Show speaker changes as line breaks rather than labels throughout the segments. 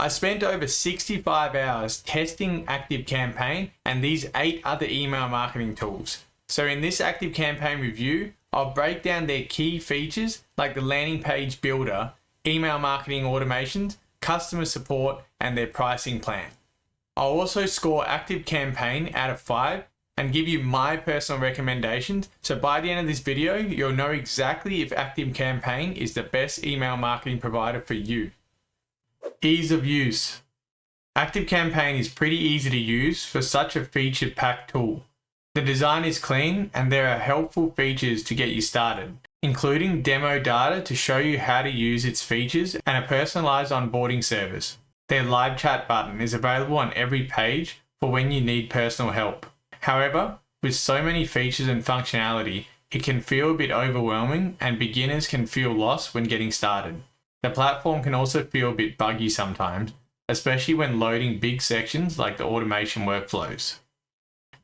I spent over 65 hours testing ActiveCampaign and these 8 other email marketing tools. So in this ActiveCampaign review, I'll break down their key features like the landing page builder, email marketing automations, customer support, and their pricing plan. I'll also score ActiveCampaign out of 5 and give you my personal recommendations, so by the end of this video, you'll know exactly if ActiveCampaign is the best email marketing provider for you. Ease of use. ActiveCampaign is pretty easy to use for such a feature-packed tool. The design is clean and there are helpful features to get you started, including demo data to show you how to use its features and a personalized onboarding service. Their live chat button is available on every page for when you need personal help. However, with so many features and functionality, it can feel a bit overwhelming and beginners can feel lost when getting started. The platform can also feel a bit buggy sometimes, especially when loading big sections like the automation workflows.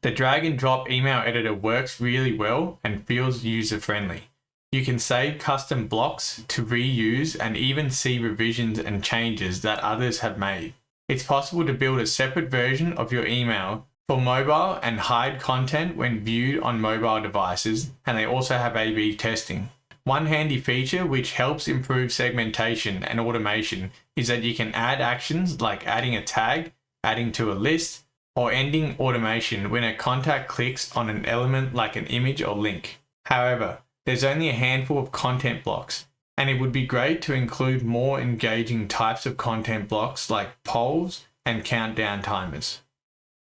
The drag and drop email editor works really well and feels user-friendly. You can save custom blocks to reuse and even see revisions and changes that others have made. It's possible to build a separate version of your email for mobile and hide content when viewed on mobile devices, and they also have A/B testing. One handy feature which helps improve segmentation and automation is that you can add actions like adding a tag, adding to a list, or ending automation when a contact clicks on an element like an image or link. However, there's only a handful of content blocks, and it would be great to include more engaging types of content blocks like polls and countdown timers.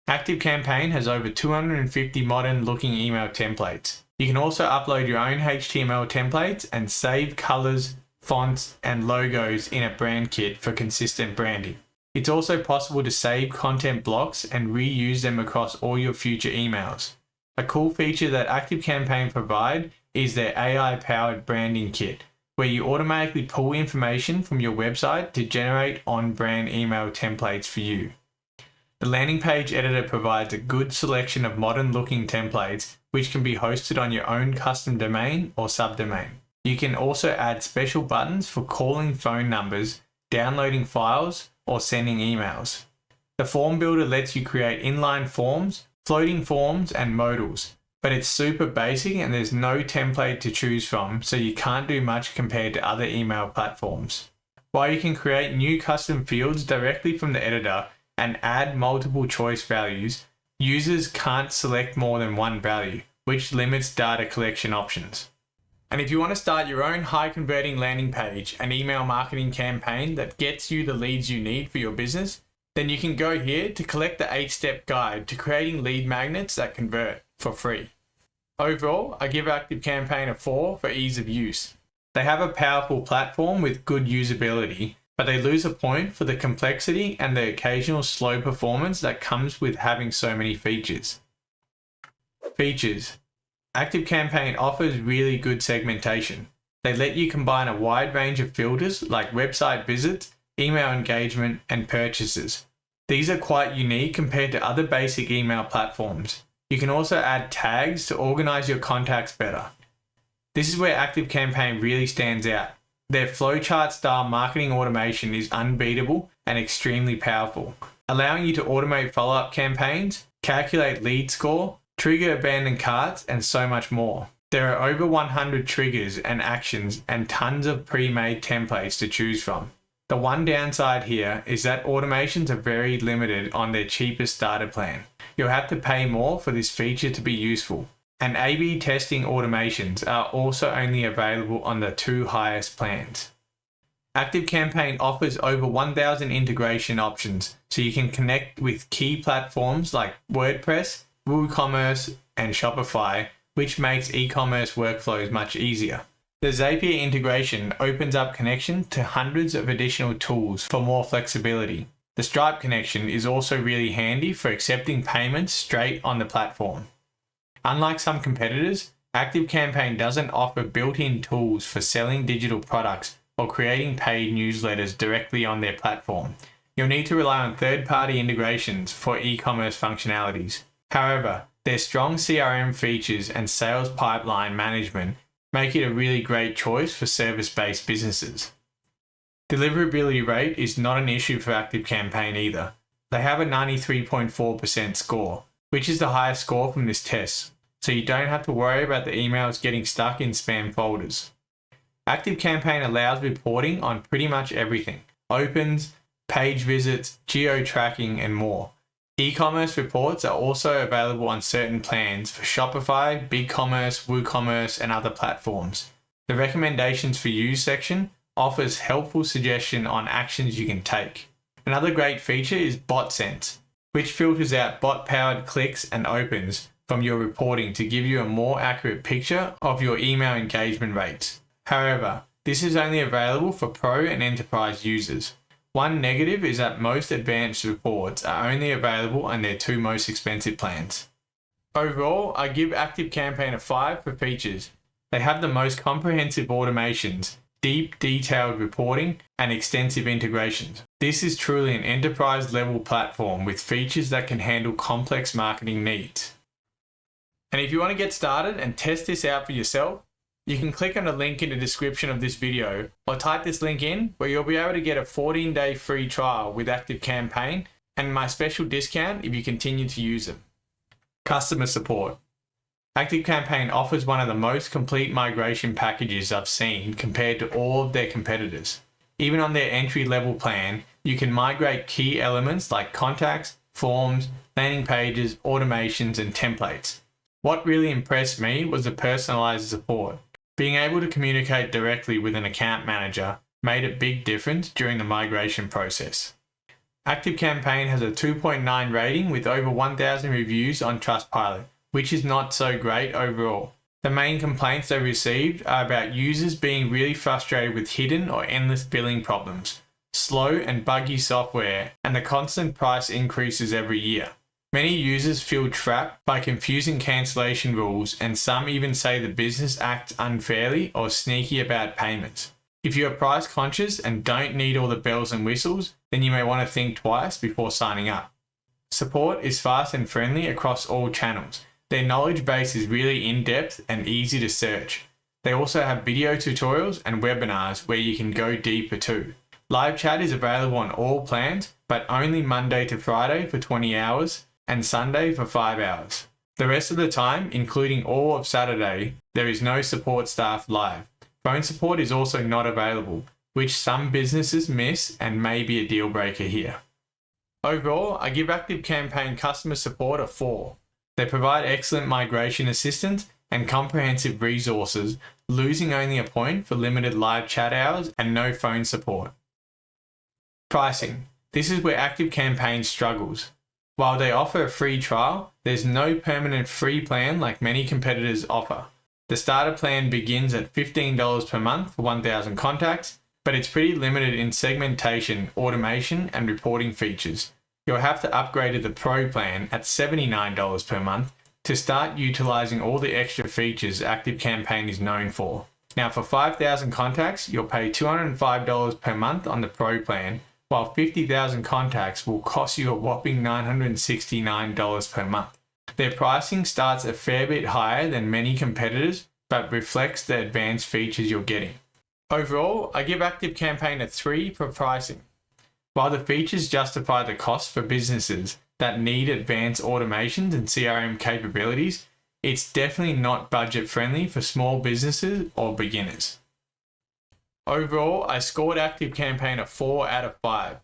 ActiveCampaign has over 250 modern looking email templates. You can also upload your own HTML templates and save colors, fonts, and logos in a brand kit for consistent branding. It's also possible to save content blocks and reuse them across all your future emails. A cool feature that ActiveCampaign provide is their AI-powered branding kit, where you automatically pull information from your website to generate on-brand email templates for you. The landing page editor provides a good selection of modern-looking templates which can be hosted on your own custom domain or subdomain. You can also add special buttons for calling phone numbers, downloading files, or sending emails. The form builder lets you create inline forms, floating forms, and modals, but it's super basic and there's no template to choose from, so you can't do much compared to other email platforms. While you can create new custom fields directly from the editor and add multiple choice values, users can't select more than one value, which limits data collection options. And if you want to start your own high converting landing page and email marketing campaign that gets you the leads you need for your business, then you can go here to collect the 8-step guide to creating lead magnets that convert for free. Overall, I give ActiveCampaign a 4 for ease of use. They have a powerful platform with good usability, but they lose a point for the complexity and the occasional slow performance that comes with having so many features. Features. ActiveCampaign offers really good segmentation. They let you combine a wide range of filters like website visits, email engagement, and purchases. These are quite unique compared to other basic email platforms. You can also add tags to organize your contacts better. This is where ActiveCampaign really stands out. Their flowchart style marketing automation is unbeatable and extremely powerful, allowing you to automate follow-up campaigns, calculate lead score, trigger abandoned carts, and so much more. There are over 100 triggers and actions and tons of pre-made templates to choose from. The one downside here is that automations are very limited on their cheapest starter plan. You'll have to pay more for this feature to be useful. And A/B testing automations are also only available on the 2 highest plans. ActiveCampaign offers over 1,000 integration options, so you can connect with key platforms like WordPress, WooCommerce, and Shopify, which makes e-commerce workflows much easier. The Zapier integration opens up connection to hundreds of additional tools for more flexibility. The Stripe connection is also really handy for accepting payments straight on the platform. Unlike some competitors, ActiveCampaign doesn't offer built-in tools for selling digital products or creating paid newsletters directly on their platform. You'll need to rely on third-party integrations for e-commerce functionalities. However, their strong CRM features and sales pipeline management make it a really great choice for service-based businesses. Deliverability rate is not an issue for ActiveCampaign either. They have a 93.4% score, which is the highest score from this test, so you don't have to worry about the emails getting stuck in spam folders. ActiveCampaign allows reporting on pretty much everything: opens, page visits, geo-tracking, and more. E-commerce reports are also available on certain plans for Shopify, BigCommerce, WooCommerce, and other platforms. The recommendations for you section offers helpful suggestion on actions you can take. Another great feature is Bot Sense, which filters out bot-powered clicks and opens from your reporting to give you a more accurate picture of your email engagement rates. However, this is only available for Pro and Enterprise users. One negative is that most advanced reports are only available on their two most expensive plans. Overall, I give ActiveCampaign a 5 for features. They have the most comprehensive automations, deep, detailed reporting, and extensive integrations. This is truly an enterprise-level platform with features that can handle complex marketing needs. And if you want to get started and test this out for yourself, you can click on the link in the description of this video or type this link in where you'll be able to get a 14-day free trial with ActiveCampaign and my special discount if you continue to use it. Customer support. ActiveCampaign offers one of the most complete migration packages I've seen compared to all of their competitors. Even on their entry-level plan, you can migrate key elements like contacts, forms, landing pages, automations, and templates. What really impressed me was the personalized support. Being able to communicate directly with an account manager made a big difference during the migration process. ActiveCampaign has a 2.9 rating with over 1,000 reviews on Trustpilot, which is not so great overall. The main complaints they received are about users being really frustrated with hidden or endless billing problems, slow and buggy software, and the constant price increases every year. Many users feel trapped by confusing cancellation rules, and some even say the business acts unfairly or sneaky about payments. If you are price conscious and don't need all the bells and whistles, then you may want to think twice before signing up. Support is fast and friendly across all channels. Their knowledge base is really in-depth and easy to search. They also have video tutorials and webinars where you can go deeper too. Live chat is available on all plans, but only Monday to Friday for 20 hours and Sunday for 5 hours. The rest of the time, including all of Saturday, there is no support staff live. Phone support is also not available, which some businesses miss and may be a deal breaker here. Overall, I give ActiveCampaign customer support a 4. They provide excellent migration assistance and comprehensive resources, losing only a point for limited live chat hours and no phone support. Pricing. This is where ActiveCampaign struggles. While they offer a free trial, there's no permanent free plan like many competitors offer. The starter plan begins at $15 per month for 1,000 contacts, but it's pretty limited in segmentation, automation, and reporting features. You'll have to upgrade to the Pro plan at $79 per month to start utilizing all the extra features ActiveCampaign is known for. Now for 5,000 contacts, you'll pay $205 per month on the Pro plan, while 50,000 contacts will cost you a whopping $969 per month. Their pricing starts a fair bit higher than many competitors, but reflects the advanced features you're getting. Overall, I give ActiveCampaign a 3 for pricing. While the features justify the cost for businesses that need advanced automations and CRM capabilities, it's definitely not budget friendly for small businesses or beginners. Overall, I scored ActiveCampaign a 4 out of 5.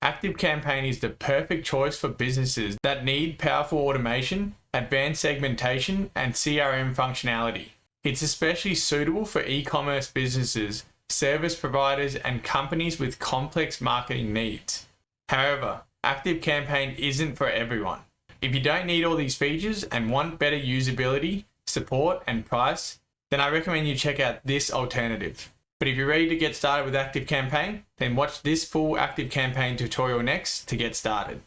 ActiveCampaign is the perfect choice for businesses that need powerful automation, advanced segmentation, and CRM functionality. It's especially suitable for e-commerce businesses, service providers, and companies with complex marketing needs. However, ActiveCampaign isn't for everyone. If you don't need all these features and want better usability, support, and price, then I recommend you check out this alternative. But if you're ready to get started with ActiveCampaign, then watch this full ActiveCampaign tutorial next to get started.